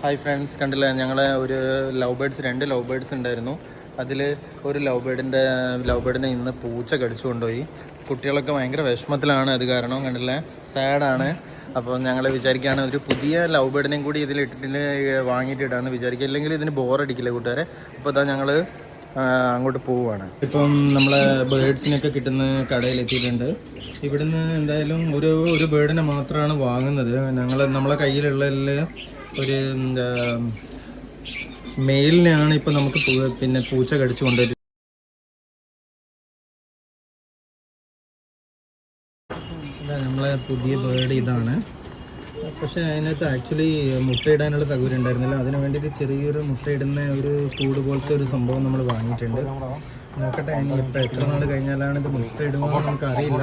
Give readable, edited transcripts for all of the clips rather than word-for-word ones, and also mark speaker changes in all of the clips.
Speaker 1: Hi friends, കണ്ടില്ല ഞങ്ങളെ ഒരു രണ്ട് ലവ് ബേഡ്സ് ഉണ്ടായിരുന്നു. അതിൽ ഒരു ലവ് ബേഡിനെ ഇന്ന് പൂച്ച കടിച്ചു കൊണ്ടുപോയി. കുട്ടികളൊക്കെ ഭയങ്കര വിഷമത്തിലാണ്. അത് കാരണം കണ്ടില്ല, സാഡാണ്. അപ്പോൾ ഞങ്ങൾ വിചാരിക്കുകയാണ് ഒരു പുതിയ ലവ് ബേഡിനെയും കൂടി ഇതിലിട്ടിട്ട് വാങ്ങിയിട്ടിടാന്ന് വിചാരിക്കുക. ഇല്ലെങ്കിൽ ഇതിന് ബോറടിക്കില്ല കൂട്ടുകാരെ. അപ്പോൾ അതാ ഞങ്ങൾ അങ്ങോട്ട് പോവുകയാണ്. ഇപ്പം നമ്മളെ ബേഡ്സിനൊക്കെ കിട്ടുന്ന കടയിലെത്തിയിട്ടുണ്ട്. ഇവിടുന്ന് എന്തായാലും ഒരു ബേഡിനെ മാത്രമാണ് വാങ്ങുന്നത്. നമ്മളെ കയ്യിലുള്ളതിൽ ഒരു മെയിലിനെയാണ് ഇപ്പം നമുക്ക് പിന്നെ പൂച്ച കടിച്ചു കൊണ്ടുവരുന്നത്. നമ്മളെ പുതിയ ബേഡ് ഇതാണ്. പക്ഷേ അതിനകത്ത് ആക്ച്വലി മുട്ടയിടാനുള്ള സൗകര്യം ഉണ്ടായിരുന്നില്ല. അതിന് വേണ്ടിയിട്ട് ചെറിയൊരു മുട്ടയിടുന്ന ഒരു കൂട് പോലത്തെ ഒരു സംഭവം നമ്മൾ വാങ്ങിയിട്ടുണ്ട്. നോക്കട്ടെ ഇപ്പം എത്ര നാൾ കഴിഞ്ഞാലാണ് ഇത് മുട്ടയിടുമോ നമുക്ക് അറിയില്ല.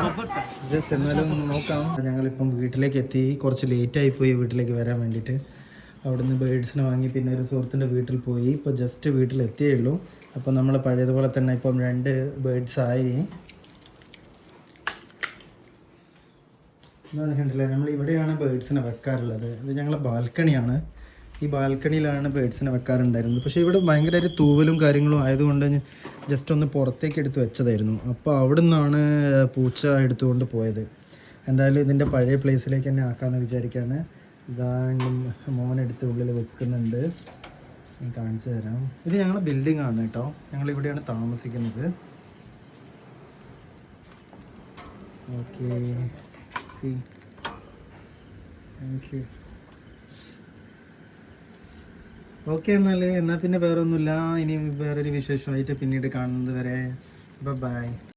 Speaker 1: ജസ്റ്റ് എന്നാലും നോക്കാം. ഞങ്ങളിപ്പം വീട്ടിലേക്ക് എത്തി. കുറച്ച് ലേറ്റായിപ്പോയി വീട്ടിലേക്ക് വരാൻ വേണ്ടിയിട്ട്. അവിടുന്ന് ബേഡ്സിനെ വാങ്ങി പിന്നെ ഒരു സുഹൃത്തിൻ്റെ വീട്ടിൽ പോയി. ഇപ്പോൾ ജസ്റ്റ് വീട്ടിലെത്തിയേ ഉള്ളൂ. അപ്പോൾ നമ്മൾ പഴയതുപോലെ തന്നെ ഇപ്പം 2 ബേഡ്സായി. എന്താണെന്ന് കണ്ടില്ലേ, നമ്മൾ ഇവിടെയാണ് ബേഡ്സിനെ വെക്കാറുള്ളത്. ഇത് ഞങ്ങളെ ബാൽക്കണിയാണ്. ഈ ബാൽക്കണിയിലാണ് ബേഡ്സിനെ വെക്കാറുണ്ടായിരുന്നത്. പക്ഷേ ഇവിടെ ഭയങ്കര ഒരു തൂവലും കാര്യങ്ങളും ആയതുകൊണ്ട് ജസ്റ്റ് ഒന്ന് പുറത്തേക്ക് എടുത്ത് വെച്ചതായിരുന്നു. അപ്പോൾ അവിടെ നിന്നാണ് പൂച്ച എടുത്തുകൊണ്ട് പോയത്. എന്തായാലും ഇതിൻ്റെ പഴയ പ്ലേസിലേക്ക് തന്നെ ആക്കാമെന്ന് വിചാരിക്കുകയാണ്. ഇതാ മോനെടുത്ത് ഉള്ളിൽ വെക്കുന്നുണ്ട്. ഞാൻ കാണിച്ചു തരാം. ഇത് ഞങ്ങളുടെ ബിൽഡിംഗ് ആണ് കേട്ടോ. ഞങ്ങളിവിടെയാണ് താമസിക്കുന്നത്. Okay, thank you. ഓക്കെ, എന്നാൽ പിന്നെ വേറെ ഒന്നുമില്ല. ഇനി വേറൊരു വിശേഷമായിട്ട് പിന്നീട് കാണുന്നത് വരെ ബൈ.